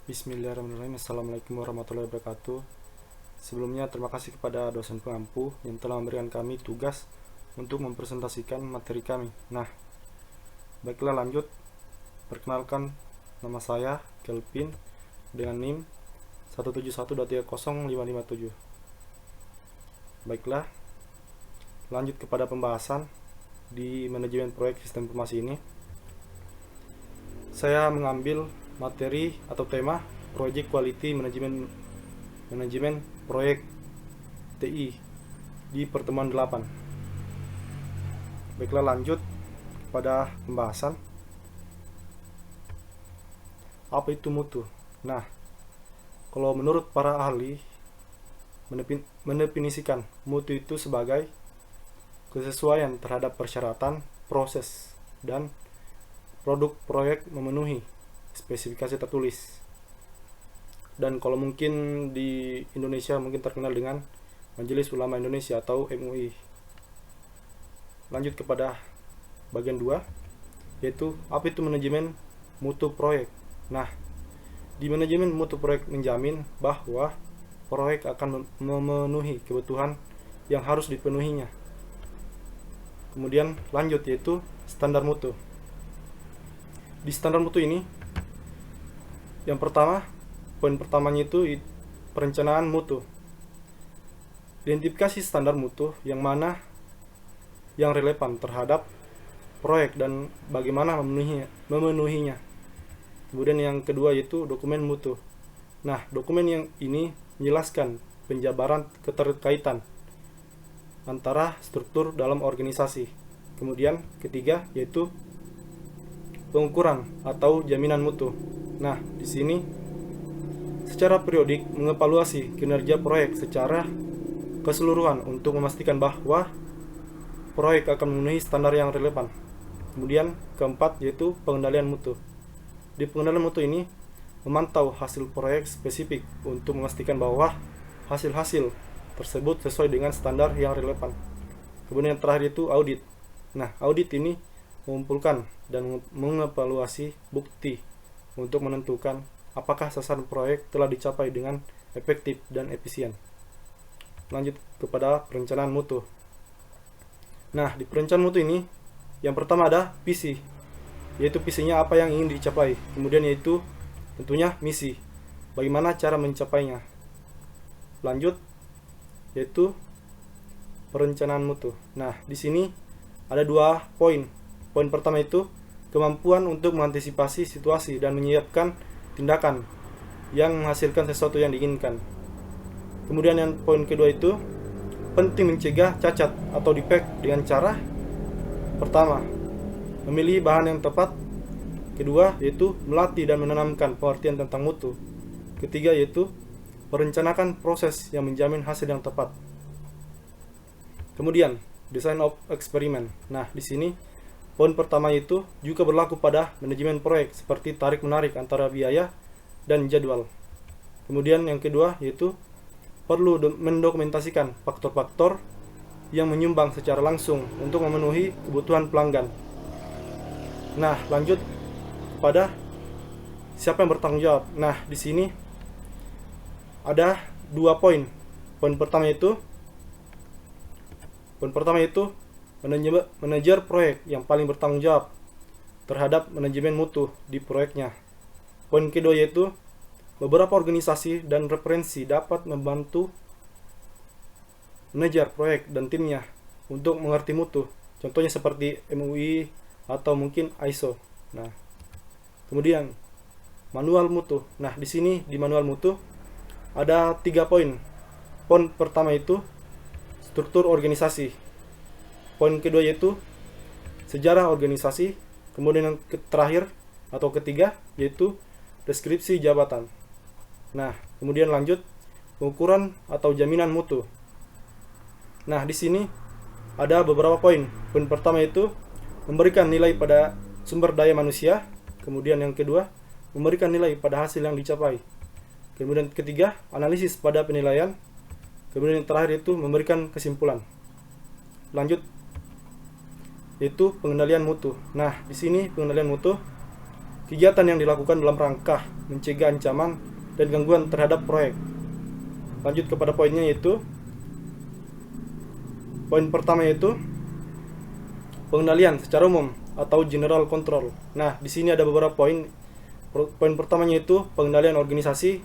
Bismillahirrahmanirrahim. Assalamualaikum warahmatullahi wabarakatuh. Sebelumnya terima kasih kepada dosen pengampu yang telah memberikan kami tugas untuk mempresentasikan materi kami. Nah, baiklah lanjut. Perkenalkan, nama saya Kelvin dengan NIM 171.30557. Baiklah, lanjut kepada pembahasan di manajemen proyek sistem informasi ini. Saya mengambil materi atau tema Project Quality Management Proyek TI di pertemuan 8. Baiklah lanjut pada pembahasan. Apa itu mutu? Nah, kalau menurut para ahli mendefinisikan mutu itu sebagai kesesuaian terhadap persyaratan, proses, dan produk proyek memenuhi spesifikasi tertulis. Dan kalau mungkin di Indonesia mungkin terkenal dengan Majelis Ulama Indonesia atau MUI. Lanjut kepada bagian 2, yaitu apa itu manajemen mutu proyek. Nah, di manajemen mutu proyek menjamin bahwa proyek akan memenuhi kebutuhan yang harus dipenuhinya. Kemudian lanjut yaitu standar mutu. Di standar mutu ini, yang pertama, poin pertamanya itu perencanaan mutu. Identifikasi standar mutu yang mana yang relevan terhadap proyek dan bagaimana memenuhinya. Kemudian yang kedua yaitu dokumen mutu. Nah, dokumen yang ini menjelaskan penjabaran keterkaitan antara struktur dalam organisasi. Kemudian ketiga yaitu pengukuran atau jaminan mutu. Nah, di sini secara periodik mengevaluasi kinerja proyek secara keseluruhan untuk memastikan bahwa proyek akan memenuhi standar yang relevan. Kemudian keempat yaitu pengendalian mutu. Di pengendalian mutu ini memantau hasil proyek spesifik untuk memastikan bahwa hasil-hasil tersebut sesuai dengan standar yang relevan. Kemudian yang terakhir itu audit. Nah, audit ini mengumpulkan dan mengevaluasi bukti untuk menentukan apakah sasaran proyek telah dicapai dengan efektif dan efisien. Lanjut kepada perencanaan mutu. Nah, di perencanaan mutu ini yang pertama ada visi, yaitu visinya apa yang ingin dicapai. Kemudian yaitu tentunya misi, bagaimana cara mencapainya. Lanjut yaitu perencanaan mutu. Nah, di sini ada 2 poin. Poin pertama itu kemampuan untuk mengantisipasi situasi dan menyiapkan tindakan yang menghasilkan sesuatu yang diinginkan. Kemudian yang poin kedua itu penting mencegah cacat atau defect dengan cara pertama, memilih bahan yang tepat. Kedua, yaitu melatih dan menanamkan pengertian tentang mutu. Ketiga, yaitu merencanakan proses yang menjamin hasil yang tepat. Kemudian, design of experiment. Nah, di sini poin pertama itu juga berlaku pada manajemen proyek seperti tarik-menarik antara biaya dan jadwal. Kemudian yang kedua yaitu perlu mendokumentasikan faktor-faktor yang menyumbang secara langsung untuk memenuhi kebutuhan pelanggan. Nah, lanjut pada siapa yang bertanggung jawab. Nah, di sini ada 2 poin. Poin pertama itu manajer proyek yang paling bertanggung jawab terhadap manajemen mutu di proyeknya. Poin kedua yaitu beberapa organisasi dan referensi dapat membantu manajer proyek dan timnya untuk mengerti mutu. Contohnya seperti MUI atau mungkin ISO. Nah, kemudian manual mutu. Nah, di sini di manual mutu ada 3 poin. Poin pertama itu struktur organisasi. Poin kedua yaitu sejarah organisasi. Kemudian yang terakhir atau ketiga yaitu deskripsi jabatan. Nah, kemudian lanjut pengukuran atau jaminan mutu. Nah, di sini ada beberapa poin. Poin pertama itu memberikan nilai pada sumber daya manusia. Kemudian yang kedua memberikan nilai pada hasil yang dicapai. Kemudian ketiga analisis pada penilaian. Kemudian yang terakhir itu memberikan kesimpulan. Lanjut yaitu pengendalian mutu. Nah, di sini pengendalian mutu kegiatan yang dilakukan dalam rangka mencegah ancaman dan gangguan terhadap proyek. Lanjut kepada poinnya, yaitu poin pertama, yaitu pengendalian secara umum atau general control. Nah, di sini ada beberapa poin. Poin pertamanya itu pengendalian organisasi,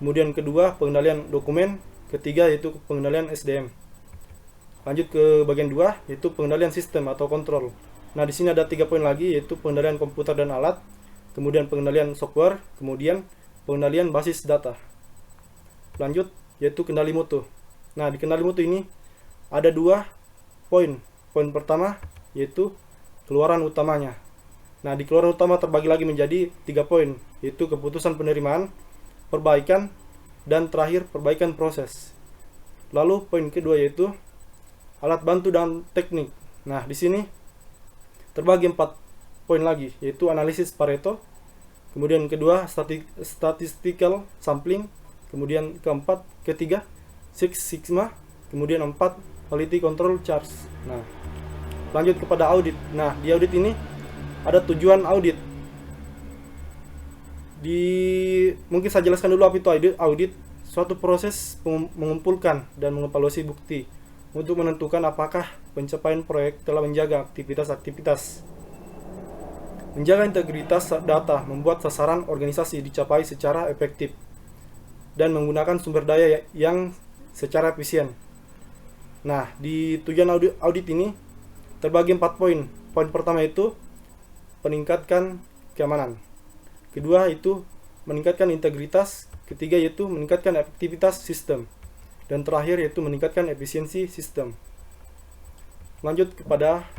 kemudian kedua pengendalian dokumen, ketiga yaitu pengendalian SDM. Lanjut ke bagian 2, yaitu pengendalian sistem atau kontrol. Nah, di sini ada 3 poin lagi, yaitu pengendalian komputer dan alat, kemudian pengendalian software, kemudian pengendalian basis data. Lanjut, yaitu kendali mutu. Nah, di kendali mutu ini ada 2 poin. Poin pertama yaitu keluaran utamanya. Nah, di keluaran utama terbagi lagi menjadi 3 poin, yaitu keputusan penerimaan, perbaikan, dan terakhir perbaikan proses. Lalu poin kedua yaitu alat bantu dan teknik. Nah, di sini terbagi 4 poin lagi, yaitu analisis Pareto, kemudian kedua statistical sampling, kemudian ketiga Six Sigma, kemudian 4 quality control charts. Nah, lanjut kepada audit. Nah, di audit ini ada tujuan audit. Mungkin saya jelaskan dulu apa itu audit. Suatu proses mengumpulkan dan mengevaluasi bukti untuk menentukan apakah pencapaian proyek telah menjaga aktivitas-aktivitas, menjaga integritas data, membuat sasaran organisasi dicapai secara efektif, dan menggunakan sumber daya yang secara efisien. Nah, di tujuan audit ini terbagi 4 poin. Poin pertama itu meningkatkan keamanan. Kedua itu meningkatkan integritas. Ketiga yaitu meningkatkan efektivitas sistem. Dan terakhir yaitu meningkatkan efisiensi sistem. Lanjut kepada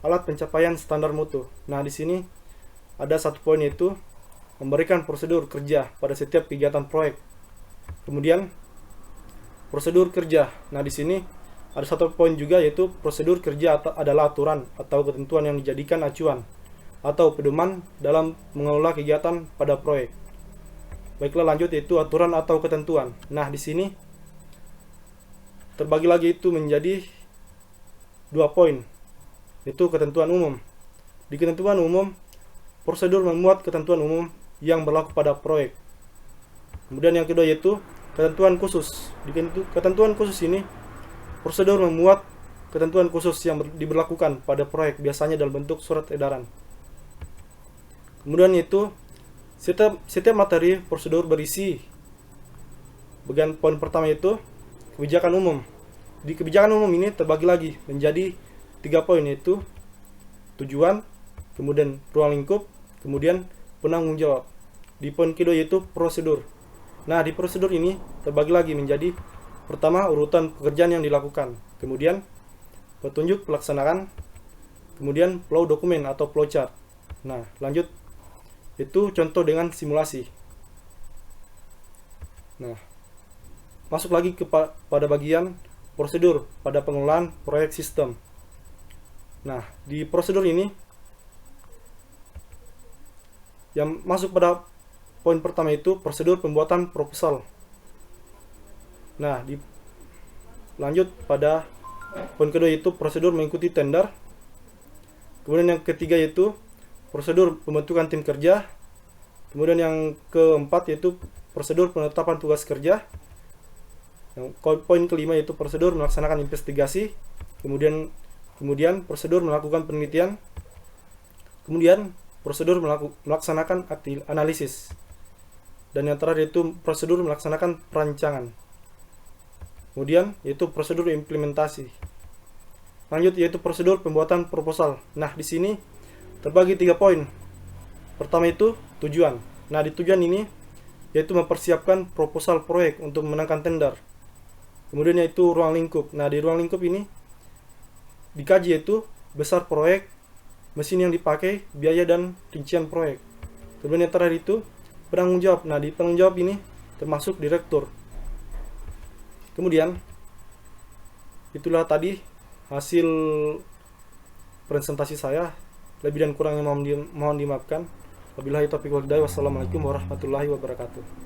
alat pencapaian standar mutu. Nah, di sini ada 1 poin, yaitu memberikan prosedur kerja pada setiap kegiatan proyek. Kemudian prosedur kerja. Nah, di sini ada 1 poin juga, yaitu prosedur kerja adalah aturan atau ketentuan yang dijadikan acuan atau pedoman dalam mengelola kegiatan pada proyek. Baiklah, lanjut yaitu aturan atau ketentuan. Nah, di sini terbagi lagi itu menjadi 2 poin, yaitu ketentuan umum. Di ketentuan umum, prosedur memuat ketentuan umum yang berlaku pada proyek. Kemudian yang kedua yaitu ketentuan khusus. Di ketentuan khusus ini, prosedur memuat ketentuan khusus yang diberlakukan pada proyek, biasanya dalam bentuk surat edaran. Kemudian yaitu setiap materi prosedur berisi. Bagian poin pertama yaitu kebijakan umum. Di kebijakan umum ini terbagi lagi menjadi 3 poin, yaitu tujuan, kemudian ruang lingkup, kemudian penanggung jawab. Di poin kedua yaitu prosedur. Nah, di prosedur ini terbagi lagi menjadi pertama urutan pekerjaan yang dilakukan, kemudian petunjuk pelaksanaan, kemudian flow dokumen atau flowchart. Nah, lanjut itu contoh dengan simulasi. Nah, masuk lagi pada bagian prosedur pada pengelolaan proyek sistem. Nah, di prosedur ini yang masuk pada poin pertama itu prosedur pembuatan proposal. Nah, lanjut pada poin kedua yaitu prosedur mengikuti tender. Kemudian yang ketiga yaitu prosedur pembentukan tim kerja. Kemudian yang keempat yaitu prosedur penetapan tugas kerja. Yang poin kelima yaitu prosedur melaksanakan investigasi. Kemudian prosedur melakukan penelitian. Kemudian prosedur melaksanakan analisis. Dan yang terakhir yaitu prosedur melaksanakan perancangan. Kemudian yaitu prosedur implementasi. Lanjut yaitu prosedur pembuatan proposal. Nah, di sini terbagi 3 poin. Pertama itu tujuan. Nah, di tujuan ini yaitu mempersiapkan proposal proyek untuk memenangkan tender. Kemudian yaitu ruang lingkup. Nah, di ruang lingkup ini dikaji yaitu besar proyek, mesin yang dipakai, biaya dan rincian proyek. Kemudian yang terakhir itu penanggung jawab. Nah, di penanggung jawab ini termasuk direktur. Kemudian itulah tadi hasil presentasi saya. Lebih dan kurangnya mohon dimaafkan. Wabillahi taufiq wal hidayah. Wassalamualaikum warahmatullahi wabarakatuh.